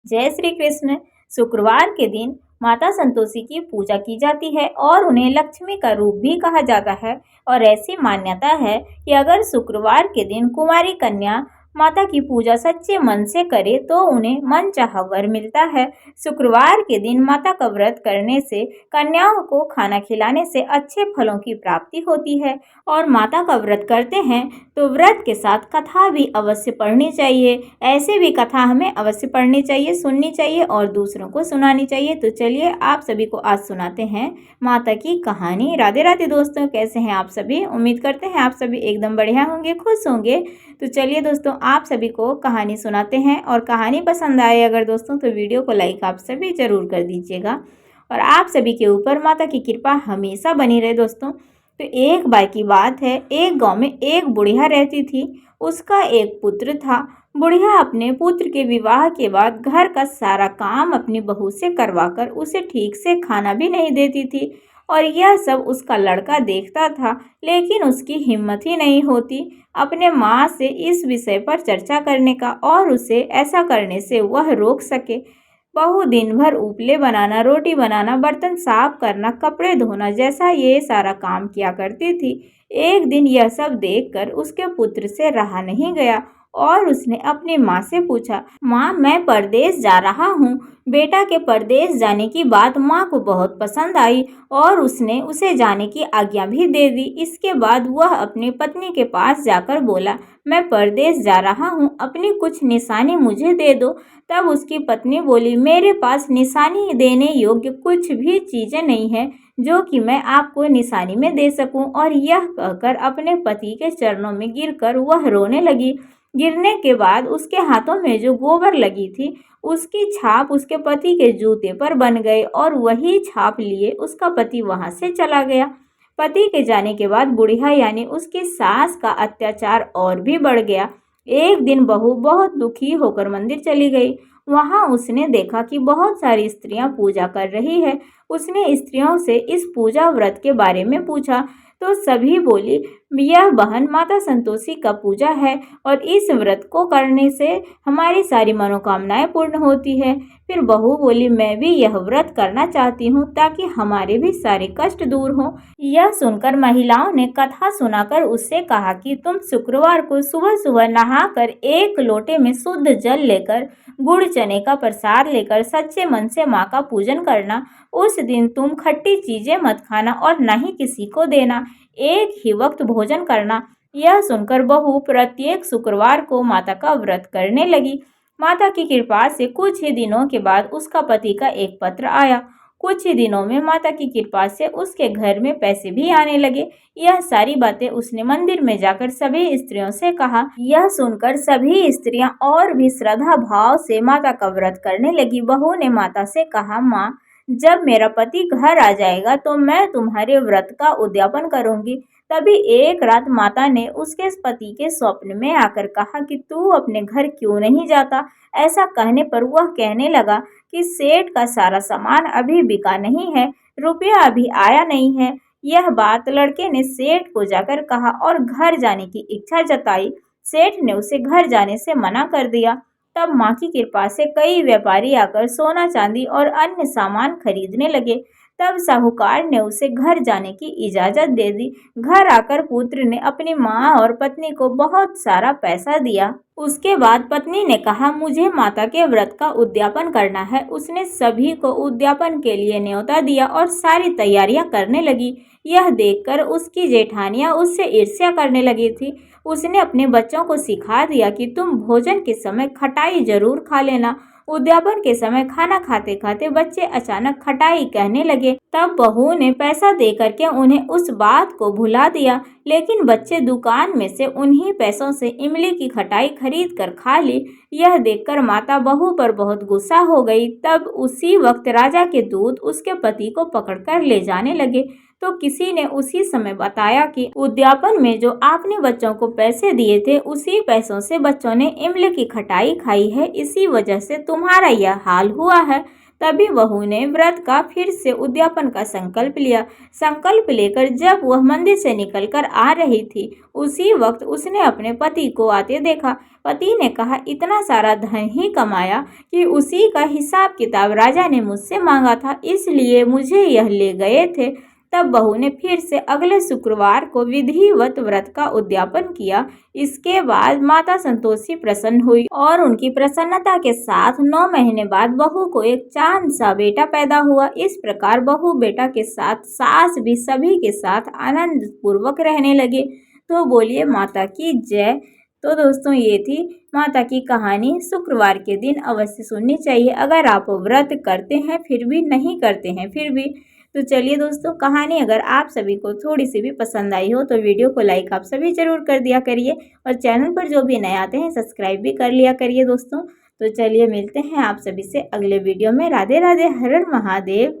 जय श्री कृष्ण। शुक्रवार के दिन माता संतोषी की पूजा की जाती है और उन्हें लक्ष्मी का रूप भी कहा जाता है। और ऐसी मान्यता है कि अगर शुक्रवार के दिन कुंवारी कन्या माता की पूजा सच्चे मन से करे तो उन्हें मनचाहा वर मिलता है। शुक्रवार के दिन माता का व्रत करने से कन्याओं को खाना खिलाने से अच्छे फलों की प्राप्ति होती है। और माता का व्रत करते हैं तो व्रत के साथ कथा भी अवश्य पढ़नी चाहिए। ऐसे भी कथा हमें अवश्य पढ़नी चाहिए, सुननी चाहिए और दूसरों को सुनानी चाहिए। तो चलिए आप सभी को आज सुनाते हैं माता की कहानी। राधे राधे दोस्तों, कैसे हैं आप सभी? उम्मीद करते हैं आप सभी एकदम बढ़िया होंगे, खुश होंगे। तो चलिए दोस्तों, आप सभी को कहानी सुनाते हैं। और कहानी पसंद आए अगर दोस्तों तो वीडियो को लाइक आप सभी जरूर कर दीजिएगा। और आप सभी के ऊपर माता की कृपा हमेशा बनी रहे दोस्तों। तो एक बार की बात है, एक गांव में एक बुढ़िया रहती थी। उसका एक पुत्र था। बुढ़िया अपने पुत्र के विवाह के बाद घर का सारा काम अपनी बहू से करवाकर उसे ठीक से खाना भी नहीं देती थी। और यह सब उसका लड़का देखता था, लेकिन उसकी हिम्मत ही नहीं होती अपने माँ से इस विषय पर चर्चा करने का और उसे ऐसा करने से वह रोक सके। बहू दिन भर उपले बनाना, रोटी बनाना, बर्तन साफ करना, कपड़े धोना जैसा ये सारा काम किया करती थी। एक दिन यह सब देखकर उसके पुत्र से रहा नहीं गया और उसने अपनी माँ से पूछा, माँ मैं परदेश जा रहा हूँ। बेटा के परदेश जाने की बात माँ को बहुत पसंद आई और उसने उसे जाने की आज्ञा भी दे दी। इसके बाद वह अपनी पत्नी के पास जाकर बोला, मैं परदेश जा रहा हूँ, अपनी कुछ निशानी मुझे दे दो। तब उसकी पत्नी बोली, मेरे पास निशानी देने योग्य कुछ भी चीजें नहीं है जो कि मैं आपको निशानी में दे सकूं। और यह कहकर अपने पति के चरणों में गिरकर वह रोने लगी। गिरने के बाद उसके हाथों में जो गोबर लगी थी उसकी छाप उसके पति के जूते पर बन गई और वही छाप लिए उसका पति वहां से चला गया। पति के जाने के बाद बुढ़िया यानी उसकी सास का अत्याचार और भी बढ़ गया। एक दिन बहू बहुत दुखी होकर मंदिर चली गई। वहां उसने देखा कि बहुत सारी स्त्रियां पूजा कर रही है। उसने स्त्रियों से इस पूजा व्रत के बारे में पूछा तो सभी बोली, यह बहन माता संतोषी का पूजा है और इस व्रत को करने से हमारी सारी मनोकामनाएं पूर्ण होती है। फिर बहू बोली, मैं भी यह व्रत करना चाहती हूँ ताकि हमारे भी सारे कष्ट दूर हो। यह सुनकर महिलाओं ने कथा सुनाकर उससे कहा कि तुम शुक्रवार को सुबह सुबह नहाकर एक लोटे में शुद्ध जल लेकर गुड़ चने का प्रसाद लेकर सच्चे मन से माँ का पूजन करना। उस दिन तुम खट्टी चीजें मत खाना और न ही किसी को देना, एक ही वक्त भोजन करना। यह सुनकर बहू प्रत्येक शुक्रवार को माता का व्रत करने लगी। माता की कृपा से कुछ ही दिनों के बाद उसका पति का एक पत्र आया। कुछ ही दिनों में माता की कृपा से उसके घर में पैसे भी आने लगे। यह सारी बातें उसने मंदिर में जाकर सभी स्त्रियों से कहा। यह सुनकर सभी स्त्रियां और भी श्रद्धा भाव से माता का व्रत करने लगी। बहू ने माता से कहा, माँ जब मेरा पति घर आ जाएगा तो मैं तुम्हारे व्रत का उद्यापन करूंगी। तभी एक रात माता ने उसके पति के स्वप्न में आकर कहा कि तू अपने घर क्यों नहीं जाता। ऐसा कहने पर वह कहने लगा कि सेठ का सारा सामान अभी बिका नहीं है, रुपया अभी आया नहीं है। यह बात लड़के ने सेठ को जाकर कहा और घर जाने की इच्छा जताई। सेठ ने उसे घर जाने से मना कर दिया। तब माँ की कृपा से कई व्यापारी आकर सोना चांदी और अन्य सामान खरीदने लगे। तब साहूकार ने उसे घर जाने की इजाजत दे दी। घर आकर पुत्र ने अपनी माँ और पत्नी को बहुत सारा पैसा दिया। उसके बाद पत्नी ने कहा, मुझे माता के व्रत का उद्यापन करना है। उसने सभी को उद्यापन के लिए न्योता दिया और सारी तैयारियां करने लगी। यह देखकर उसकी जेठानियां उससे ईर्ष्या करने लगी थी। उसने अपने बच्चों को सिखा दिया कि तुम भोजन के समय खटाई जरूर खा लेना। उद्यापन के समय खाना खाते खाते बच्चे अचानक खटाई कहने लगे। तब बहू ने पैसा दे करके उन्हें उस बात को भुला दिया, लेकिन बच्चे दुकान में से उन्हीं पैसों से इमली की खटाई खरीद कर खा ली। यह देखकर माता बहू पर बहुत गुस्सा हो गई। तब उसी वक्त राजा के दूत उसके पति को पकड़कर ले जाने लगे। तो किसी ने उसी समय बताया कि उद्यापन में जो आपने बच्चों को पैसे दिए थे उसी पैसों से बच्चों ने इमली की खटाई खाई है, इसी वजह से तुम्हारा यह हाल हुआ है। तभी बहू ने व्रत का फिर से उद्यापन का संकल्प लिया। संकल्प लेकर जब वह मंदिर से निकलकर आ रही थी उसी वक्त उसने अपने पति को आते देखा। पति ने कहा, इतना सारा धन ही कमाया कि उसी का हिसाब किताब राजा ने मुझसे मांगा था, इसलिए मुझे यह ले गए थे। तब बहू ने फिर से अगले शुक्रवार को विधिवत व्रत का उद्यापन किया। इसके बाद माता संतोषी प्रसन्न हुई और उनकी प्रसन्नता के साथ 9 महीने बाद बहू को एक चांद सा बेटा पैदा हुआ। इस प्रकार बहू बेटा के साथ सास भी सभी के साथ आनंद पूर्वक रहने लगे। तो बोलिए माता की जय। तो दोस्तों ये थी माता की कहानी। शुक्रवार के दिन अवश्य सुननी चाहिए अगर आप व्रत करते हैं फिर भी नहीं करते हैं फिर भी। तो चलिए दोस्तों, कहानी अगर आप सभी को थोड़ी सी भी पसंद आई हो तो वीडियो को लाइक आप सभी जरूर कर दिया करिए और चैनल पर जो भी नए आते हैं सब्सक्राइब भी कर लिया करिए दोस्तों। तो चलिए मिलते हैं आप सभी से अगले वीडियो में। राधे राधे, हर हर महादेव।